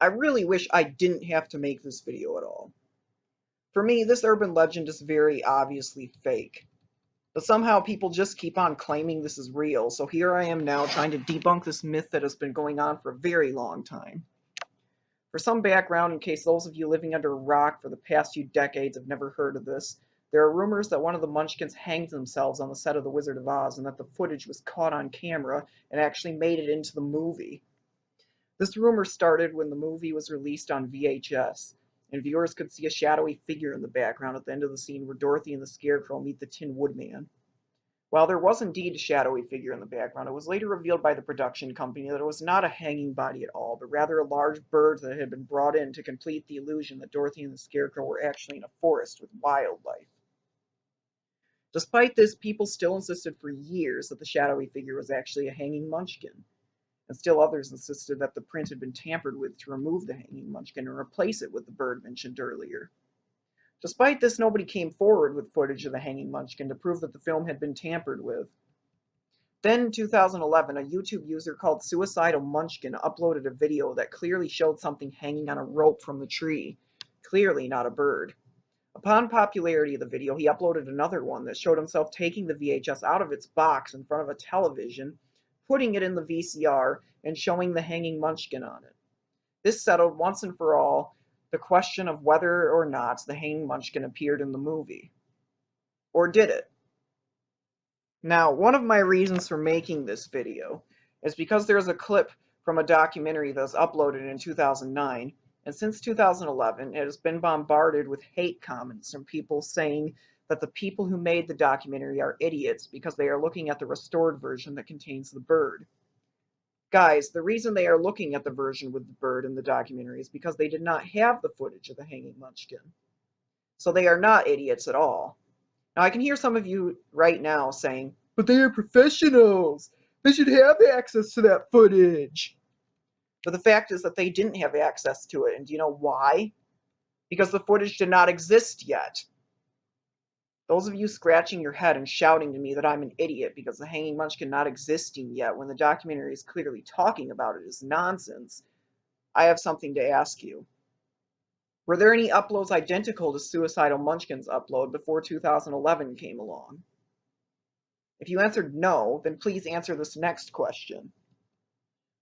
I really wish I didn't have to make this video at all. For me, this urban legend is very obviously fake. But somehow people just keep on claiming this is real, so here I am now trying to debunk this myth that has been going on for a very long time. For some background, in case those of you living under a rock for the past few decades have never heard of this, there are rumors that one of the Munchkins hanged themselves on the set of The Wizard of Oz and that the footage was caught on camera and actually made it into the movie. This rumor started when the movie was released on VHS, and viewers could see a shadowy figure in the background at the end of the scene where Dorothy and the Scarecrow meet the Tin Woodman. While there was indeed a shadowy figure in the background, it was later revealed by the production company that it was not a hanging body at all, but rather a large bird that had been brought in to complete the illusion that Dorothy and the Scarecrow were actually in a forest with wildlife. Despite this, people still insisted for years that the shadowy figure was actually a hanging munchkin, and still others insisted that the print had been tampered with to remove the hanging munchkin and replace it with the bird mentioned earlier. Despite this, nobody came forward with footage of the hanging munchkin to prove that the film had been tampered with. Then in 2011, a YouTube user called Suicidal Munchkin uploaded a video that clearly showed something hanging on a rope from the tree, clearly not a bird. Upon popularity of the video, he uploaded another one that showed himself taking the VHS out of its box in front of a television, putting it in the VCR, and showing the hanging munchkin on it. This settled once and for all the question of whether or not the hanging munchkin appeared in the movie. Or did it? Now, one of my reasons for making this video is because there's a clip from a documentary that was uploaded in 2009, and since 2011 it has been bombarded with hate comments from people saying that the people who made the documentary are idiots because they are looking at the restored version that contains the bird. Guys, the reason they are looking at the version with the bird in the documentary is because they did not have the footage of the hanging munchkin. So they are not idiots at all. Now, I can hear some of you right now saying, but they are professionals. They should have access to that footage. But the fact is that they didn't have access to it. And do you know why? Because the footage did not exist yet. Those of you scratching your head and shouting to me that I'm an idiot because the hanging munchkin not existing yet when the documentary is clearly talking about it is nonsense. I have something to ask you. Were there any uploads identical to Suicidal Munchkin's upload before 2011 came along? If you answered no, then please answer this next question.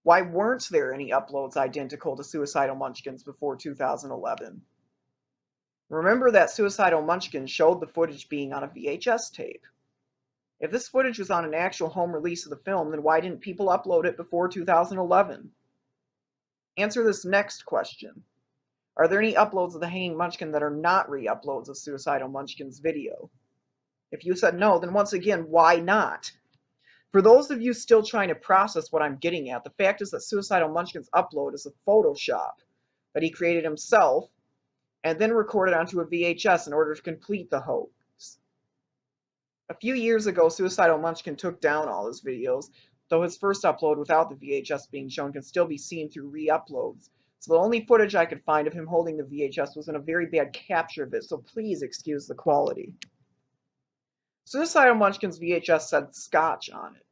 Why weren't there any uploads identical to Suicidal Munchkin's before 2011? Remember that Suicidal Munchkin showed the footage being on a VHS tape. If this footage was on an actual home release of the film, then why didn't people upload it before 2011? Answer this next question. Are there any uploads of the Hanging Munchkin that are not re-uploads of Suicidal Munchkin's video? If you said no, then once again, why not? For those of you still trying to process what I'm getting at, the fact is that Suicidal Munchkin's upload is a Photoshop that he created himself and then recorded onto a VHS in order to complete the hoax. A few years ago, Suicidal Munchkin took down all his videos, though his first upload without the VHS being shown can still be seen through re-uploads. So the only footage I could find of him holding the VHS was in a very bad capture of it, so please excuse the quality. Suicidal Munchkin's VHS said Scotch on it,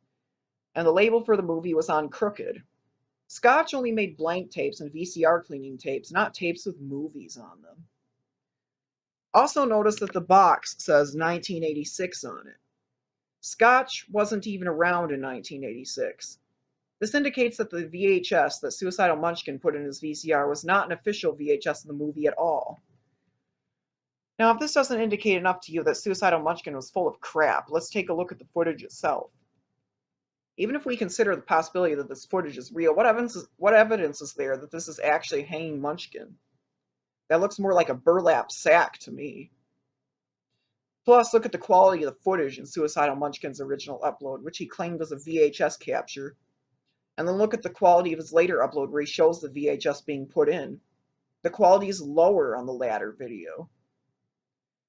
and the label for the movie was on crooked. Scotch only made blank tapes and VCR cleaning tapes, not tapes with movies on them. Also notice that the box says 1986 on it. Scotch wasn't even around in 1986. This indicates that the VHS that Suicidal Munchkin put in his VCR was not an official VHS of the movie at all. Now, if this doesn't indicate enough to you that Suicidal Munchkin was full of crap, let's take a look at the footage itself. Even if we consider the possibility that this footage is real, what evidence is there that this is actually a hanging munchkin? That looks more like a burlap sack to me. Plus, look at the quality of the footage in Suicidal Munchkin's original upload, which he claimed was a VHS capture. And then look at the quality of his later upload where he shows the VHS being put in. The quality is lower on the latter video.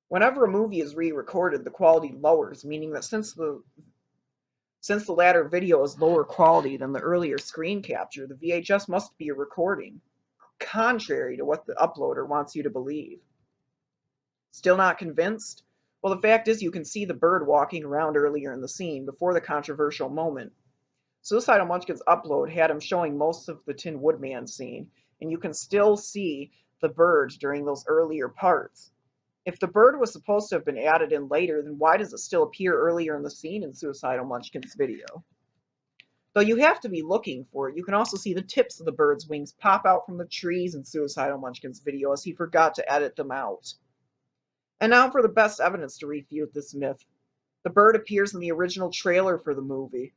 Whenever a movie is re-recorded, the quality lowers, meaning that since the latter video is lower quality than the earlier screen capture, the VHS must be a recording, contrary to what the uploader wants you to believe. Still not convinced? Well, the fact is you can see the bird walking around earlier in the scene, before the controversial moment. Suicidal Munchkin's upload had him showing most of the Tin Woodman scene, and you can still see the bird during those earlier parts. If the bird was supposed to have been added in later, then why does it still appear earlier in the scene in Suicidal Munchkin's video? Though you have to be looking for it, you can also see the tips of the bird's wings pop out from the trees in Suicidal Munchkin's video, as he forgot to edit them out. And now for the best evidence to refute this myth. The bird appears in the original trailer for the movie.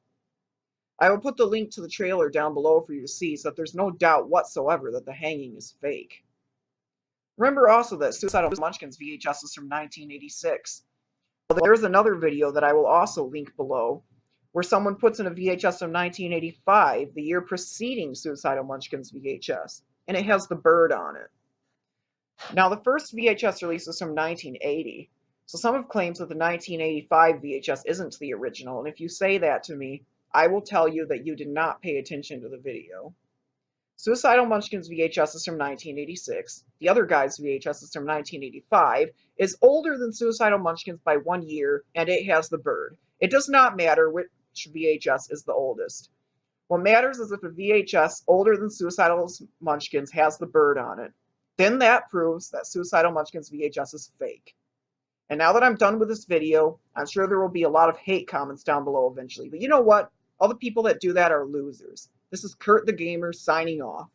I will put the link to the trailer down below for you to see, so that there's no doubt whatsoever that the hanging is fake. Remember also that Suicidal Munchkin's VHS is from 1986. Well, there's another video that I will also link below, where someone puts in a VHS from 1985, the year preceding Suicidal Munchkin's VHS, and it has the bird on it. Now, the first VHS release is from 1980, so some have claimed that the 1985 VHS isn't the original, and if you say that to me, I will tell you that you did not pay attention to the video. Suicidal Munchkin's VHS is from 1986, the other guy's VHS is from 1985, is older than Suicidal Munchkin's by 1 year, and it has the bird. It does not matter which VHS is the oldest. What matters is if a VHS older than Suicidal Munchkin's has the bird on it. Then that proves that Suicidal Munchkin's VHS is fake. And now that I'm done with this video, I'm sure there will be a lot of hate comments down below eventually. But you know what? All the people that do that are losers. This is Kurt the Gamer signing off.